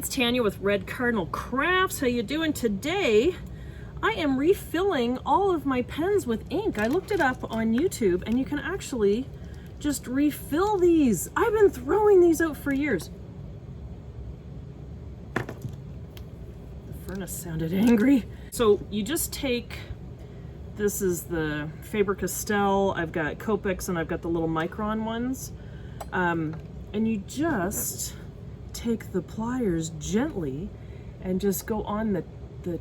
it's Tanya with Red Cardinal Crafts. How you doing today? I am refilling all of my pens with ink. I looked it up on YouTube and you can actually just refill these. I've been throwing these out for years. The furnace sounded angry. So you just take, this is the Faber-Castell, I've got Copics and I've got the little micron ones. And you just take the pliers gently and just go on the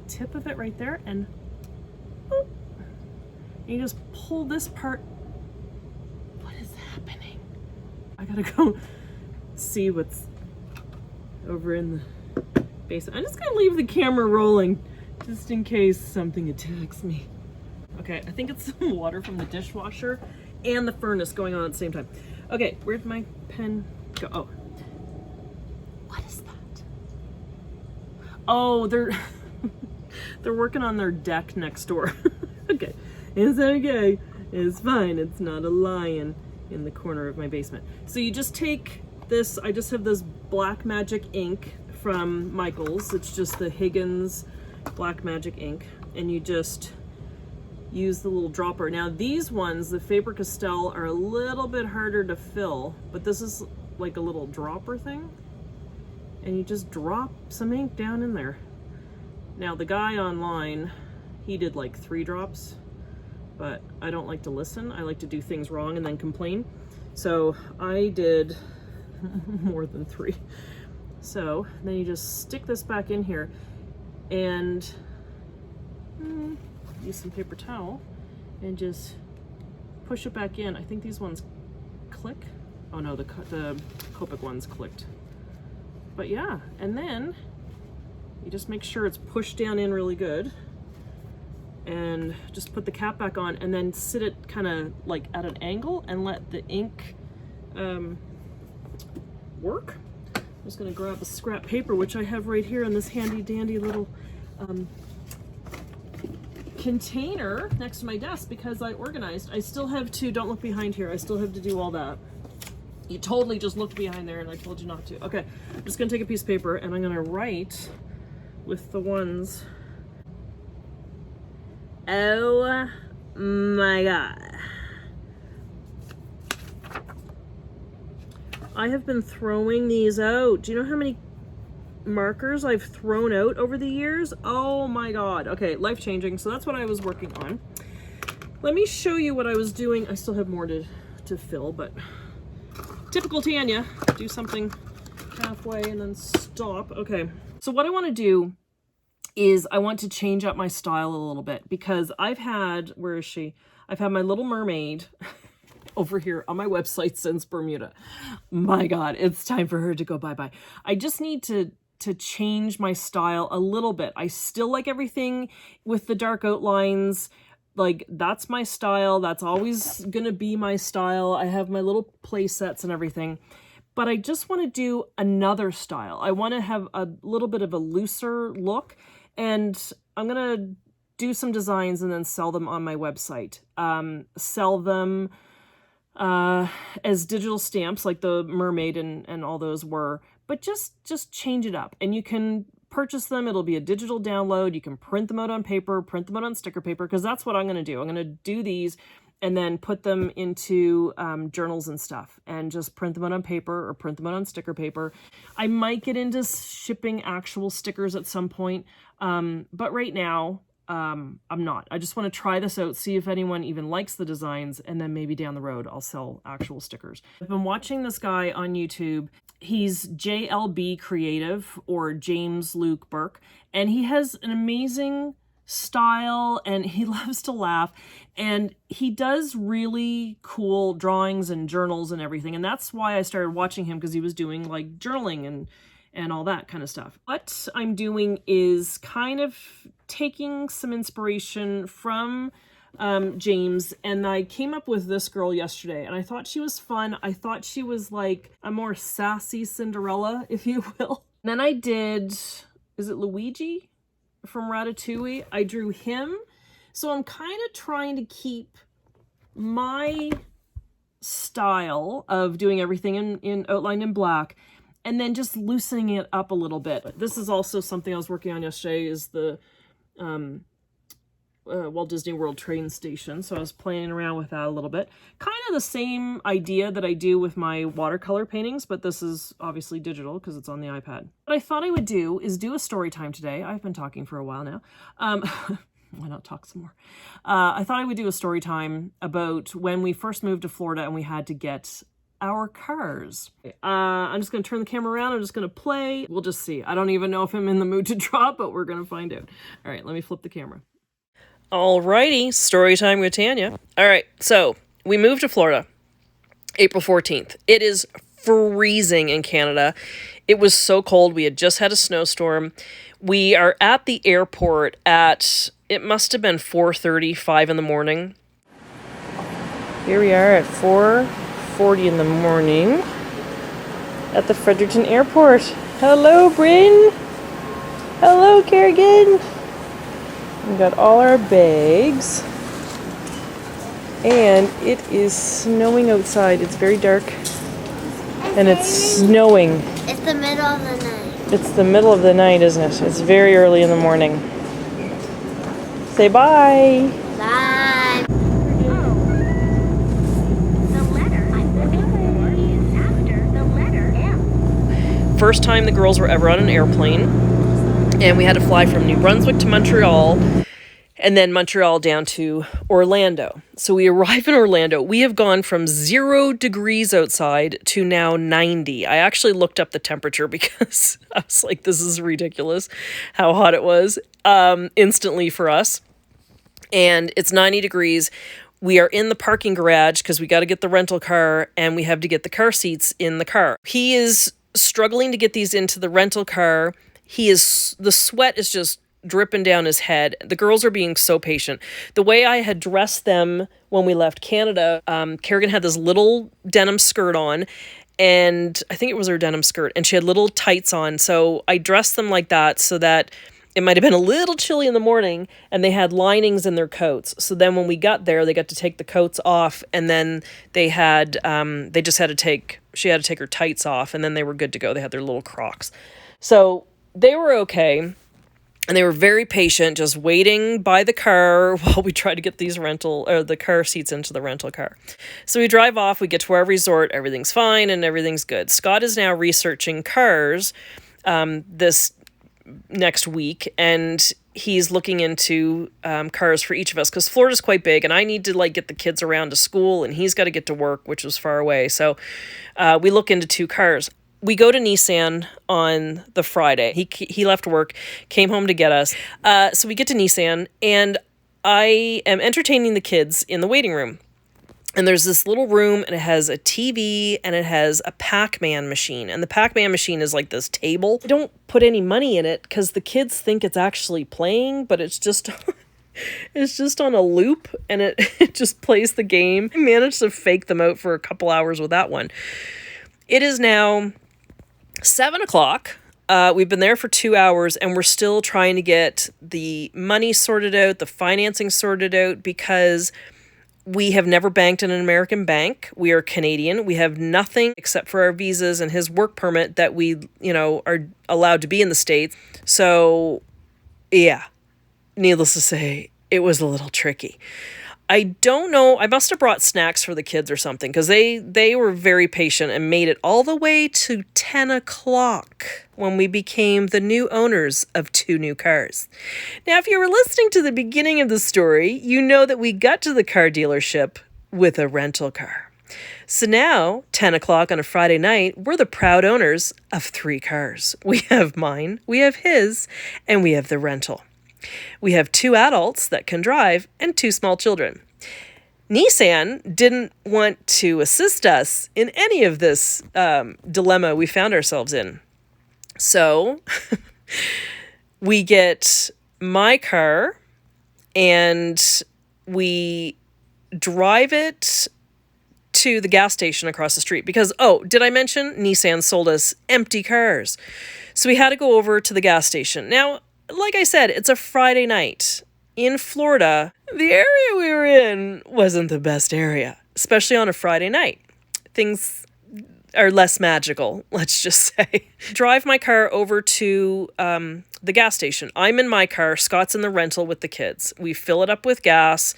tip of it right there and boop. And you just pull this part. What is happening? I gotta go see what's over in the basement. I'm just gonna leave the camera rolling just in case something attacks me. Okay, I think it's some water from the dishwasher and the furnace going on at the same time. Okay, where'd my pen go? Oh. What is that? Oh, they're working on their deck next door. Okay, it's okay. It's fine. It's not a lion in the corner of my basement. So you just take this, I just have this Black Magic ink from Michaels. It's just the Higgins Black Magic ink. And you just use the little dropper. Now these ones, the Faber-Castell, are a little bit harder to fill, but this is like a little dropper thing. And you just drop some ink down in there. Now the guy online, he did like 3 drops, but I don't like to listen. I like to do things wrong and then complain. So I did more than 3. So then you just stick this back in here and use some paper towel and just push it back in. I think these ones click. Oh no, the Copic ones clicked. But yeah, and then you just make sure it's pushed down in really good and just put the cap back on and then sit it kind of like at an angle and let the ink work. I'm just gonna grab a scrap paper, which I have right here in this handy dandy little container next to my desk because I organized. I still have to, don't look behind here, I still have to do all that. You totally just looked behind there and I told you not to. Okay, I'm just gonna take a piece of paper and I'm gonna write with the ones. Oh my God. I have been throwing these out. Do you know how many markers I've thrown out over the years? Oh my God. Okay, life-changing. So that's what I was working on. Let me show you what I was doing. I still have more to fill, but typical Tanya, do something halfway and then stop. Okay, so what I want to do is I want to change up my style a little bit because I've had, where is she? I've had my Little Mermaid over here on my website since Bermuda. My God, it's time for her to go bye-bye. I just need to change my style a little bit. I still like everything with the dark outlines. Like, that's my style. That's always gonna be my style. I have my little play sets and everything, but I just want to do another style. I want to have a little bit of a looser look, and I'm gonna do some designs and then sell them on my website. Sell them as digital stamps like the mermaid and all those were, but just change it up. And you can purchase them. It'll be a digital download. You can print them out on paper, print them out on sticker paper, because that's what I'm going to do. I'm going to do these and then put them into journals and stuff and just print them out on paper or print them out on sticker paper. I might get into shipping actual stickers at some point, but right now I'm not. I just want to try this out, see if anyone even likes the designs, and then maybe down the road I'll sell actual stickers. I've been watching this guy on YouTube. He's JLB Creative, or James Luke Burke, and he has an amazing style and he loves to laugh, and he does really cool drawings and journals and everything, and that's why I started watching him, because he was doing like journaling and all that kind of stuff. What I'm doing is kind of taking some inspiration from James, and I came up with this girl yesterday, and I thought she was fun. I thought she was like a more sassy Cinderella, if you will. And then I did, is it Luigi from Ratatouille? I drew him. So I'm kind of trying to keep my style of doing everything in outlined in black, and then just loosening it up a little bit. This is also something I was working on yesterday, is the Walt Disney World train station. So I was playing around with that a little bit. Kind of the same idea that I do with my watercolor paintings, but this is obviously digital because it's on the iPad. What I thought I would do is do a story time today. I've been talking for a while now. Why not talk some more? I thought I would do a story time about when we first moved to Florida and we had to get our cars. I'm just going to turn the camera around. I'm just going to play. We'll just see. I don't even know if I'm in the mood to draw, but we're going to find out. All right, let me flip the camera. Alrighty, story time with Tanya. All right, so we moved to Florida April 14th. It is freezing in Canada. It was so cold. We had just had a snowstorm. We are at the airport at, it must have been 4:35 in the morning. Here we are at 4:40 in the morning at the Fredericton Airport. Hello, Bryn. Hello, Kerrigan. We got all our bags, and it is snowing outside. It's very dark, and it's snowing. It's the middle of the night. It's the middle of the night, isn't it? It's very early in the morning. Say bye. Bye. First time the girls were ever on an airplane. And we had to fly from New Brunswick to Montreal, and then Montreal down to Orlando. So we arrive in Orlando. We have gone from 0 degrees outside to now 90. I actually looked up the temperature because I was like, this is ridiculous how hot it was instantly for us. And it's 90 degrees. We are in the parking garage because we got to get the rental car, and we have to get the car seats in the car. He is struggling to get these into the rental car. The sweat is just dripping down his head. The girls are being so patient. The way I had dressed them when we left Canada, Kerrigan had this little denim skirt on, and I think it was her denim skirt, and she had little tights on. So I dressed them like that so that it might have been a little chilly in the morning, and they had linings in their coats. So then when we got there, they got to take the coats off, and then she had to take her tights off, and then they were good to go. They had their little Crocs. So they were okay, and they were very patient, just waiting by the car while we tried to get the car seats into the rental car. So we drive off, we get to our resort, everything's fine, and everything's good. Scott is now researching cars this next week, and he's looking into cars for each of us, because Florida's quite big, and I need to get the kids around to school, and he's got to get to work, which was far away. So we look into 2 cars. We go to Nissan on the Friday. He left work, came home to get us. So we get to Nissan, and I am entertaining the kids in the waiting room. And there's this little room, and it has a TV, and it has a Pac-Man machine. And the Pac-Man machine is like this table. I don't put any money in it because the kids think it's actually playing, but it's just it's just on a loop, and it just plays the game. I managed to fake them out for a couple hours with that one. It is now 7 o'clock. We've been there for 2 hours, and we're still trying to get the money sorted out, the financing sorted out, because we have never banked in an American bank. We are Canadian. We have nothing except for our visas and his work permit that we, are allowed to be in the States. So, yeah, needless to say, it was a little tricky. I don't know. I must have brought snacks for the kids or something, because they were very patient and made it all the way to 10 o'clock when we became the new owners of 2 new cars. Now, if you were listening to the beginning of the story, you know that we got to the car dealership with a rental car. So now, 10 o'clock on a Friday night, we're the proud owners of 3 cars. We have mine, we have his, and we have the rental. We have 2 adults that can drive and 2 small children. Nissan didn't want to assist us in any of this dilemma we found ourselves in. So we get my car and we drive it to the gas station across the street because, did I mention Nissan sold us empty cars? So we had to go over to the gas station. Now, like I said, it's a Friday night. In Florida, the area we were in wasn't the best area, especially on a Friday night. Things are less magical, let's just say. Drive my car over to the gas station. I'm in my car. Scott's in the rental with the kids. We fill it up with gas.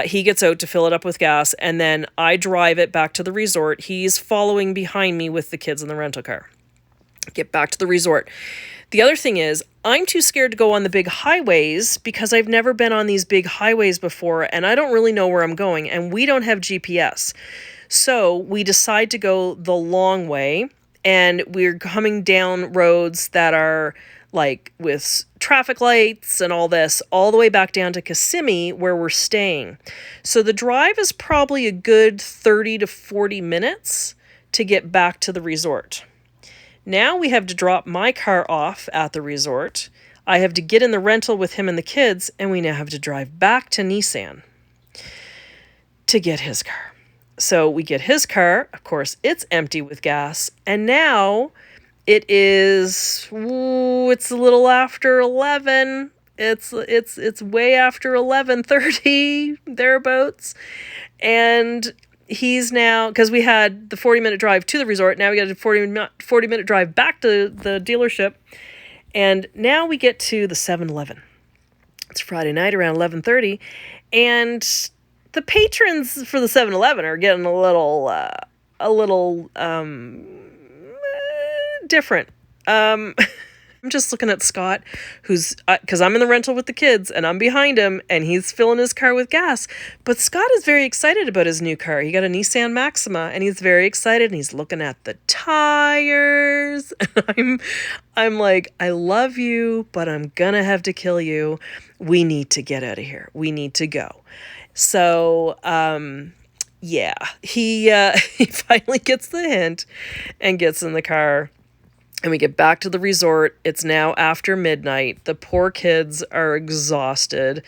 He gets out to fill it up with gas, and then I drive it back to the resort. He's following behind me with the kids in the rental car. Get back to the resort. The other thing is, I'm too scared to go on the big highways because I've never been on these big highways before, and I don't really know where I'm going, and we don't have GPS. So we decide to go the long way, and we're coming down roads that are like with traffic lights and all this, all the way back down to Kissimmee where we're staying. So the drive is probably a good 30 to 40 minutes to get back to the resort. Now we have to drop my car off at the resort. I have to get in the rental with him and the kids, and we now have to drive back to Nissan to get his car. So we get his car, of course, it's empty with gas, and now it is, it's a little after 11. It's way after 11:30, thereabouts. And he's now, because we had the 40-minute drive to the resort, now we got a 40-minute drive back to the dealership. And now we get to the 7-Eleven. It's Friday night around 11:30, and the patrons for the 7-Eleven are getting a little different. I'm just looking at Scott, who's, because I'm in the rental with the kids and I'm behind him and he's filling his car with gas. But Scott is very excited about his new car. He got a Nissan Maxima and he's very excited and he's looking at the tires. I'm like, I love you, but I'm gonna have to kill you. We need to get out of here. We need to go. So, yeah, he finally gets the hint and gets in the car. And we get back to the resort. It's now after midnight. The poor kids are exhausted.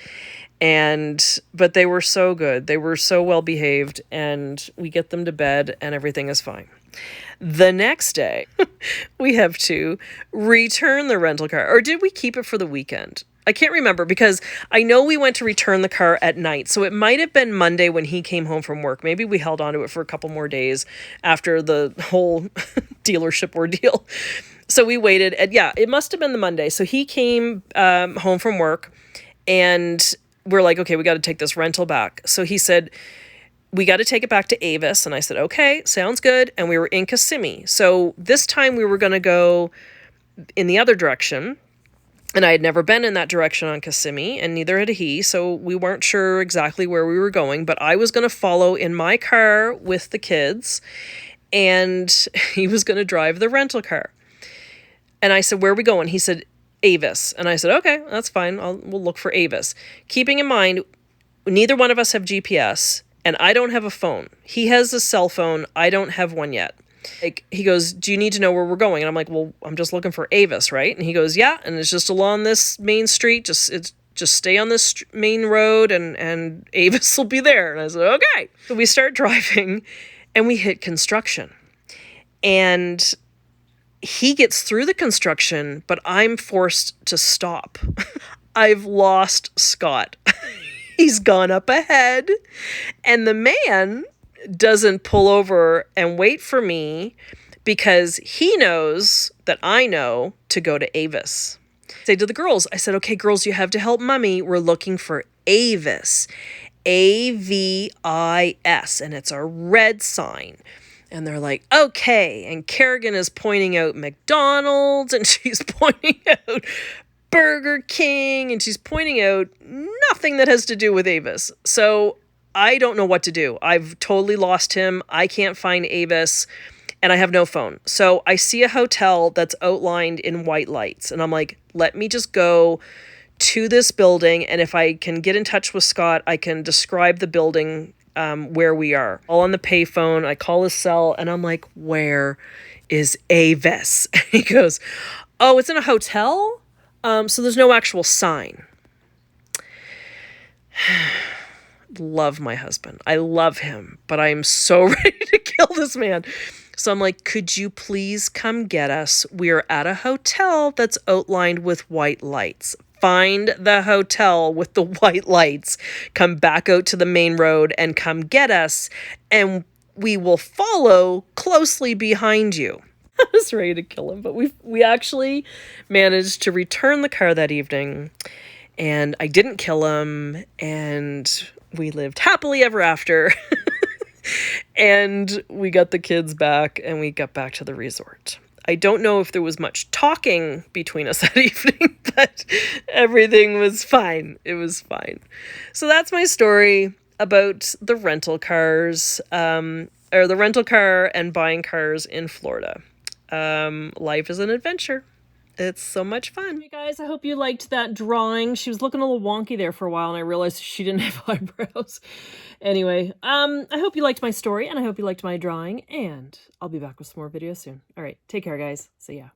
But they were so good. They were so well behaved. And we get them to bed and everything is fine. The next day, we have to return the rental car. Or did we keep it for the weekend? I can't remember because I know we went to return the car at night. So it might have been Monday when he came home from work. Maybe we held on to it for a couple more days after the whole dealership ordeal. So we waited. And yeah, it must have been the Monday. So he came home from work and we're like, okay, we got to take this rental back. So he said, we got to take it back to Avis. And I said, okay, sounds good. And we were in Kissimmee. So this time we were going to go in the other direction. And I had never been in that direction on Kissimmee, and neither had he, so we weren't sure exactly where we were going, but I was going to follow in my car with the kids, and he was going to drive the rental car. And I said, where are we going? He said, Avis. And I said, okay, that's fine. We'll look for Avis. Keeping in mind, neither one of us have GPS, and I don't have a phone. He has a cell phone. I don't have one yet. Like, he goes, do you need to know where we're going? And I'm like, well, I'm just looking for Avis, right? And he goes, yeah, and it's just along this main street. Just stay on this main road and Avis will be there. And I said, okay. So we start driving and we hit construction. And he gets through the construction, but I'm forced to stop. I've lost Scott. He's gone up ahead. And the man doesn't pull over and wait for me because he knows that I know to go to Avis. I say to the girls, I said, okay, girls, you have to help mommy. We're looking for Avis. AVIS. And it's a red sign. And they're like, okay. And Kerrigan is pointing out McDonald's and she's pointing out Burger King and she's pointing out nothing that has to do with Avis. So I don't know what to do. I've totally lost him. I can't find Avis and I have no phone. So I see a hotel that's outlined in white lights. And I'm like, let me just go to this building. And if I can get in touch with Scott, I can describe the building where we are. All on the payphone. I call his cell and I'm like, where is Avis? And he goes, oh, it's in a hotel? So there's no actual sign. Love my husband. I love him, but I am so ready to kill this man. So I'm like, could you please come get us? We're at a hotel that's outlined with white lights. Find the hotel with the white lights. Come back out to the main road and come get us. And we will follow closely behind you. I was ready to kill him, but we actually managed to return the car that evening, and I didn't kill him, and we lived happily ever after. And we got the kids back, and we got back to the resort. I don't know if there was much talking between us that evening, but everything was fine. It was fine. So that's my story about the rental cars, or the rental car and buying cars in Florida. Life is an adventure. It's so much fun. Hey guys, I hope you liked that drawing. She was looking a little wonky there for a while, and I realized she didn't have eyebrows. Anyway, I hope you liked my story, and I hope you liked my drawing, and I'll be back with some more videos soon. All right, take care, guys. See ya.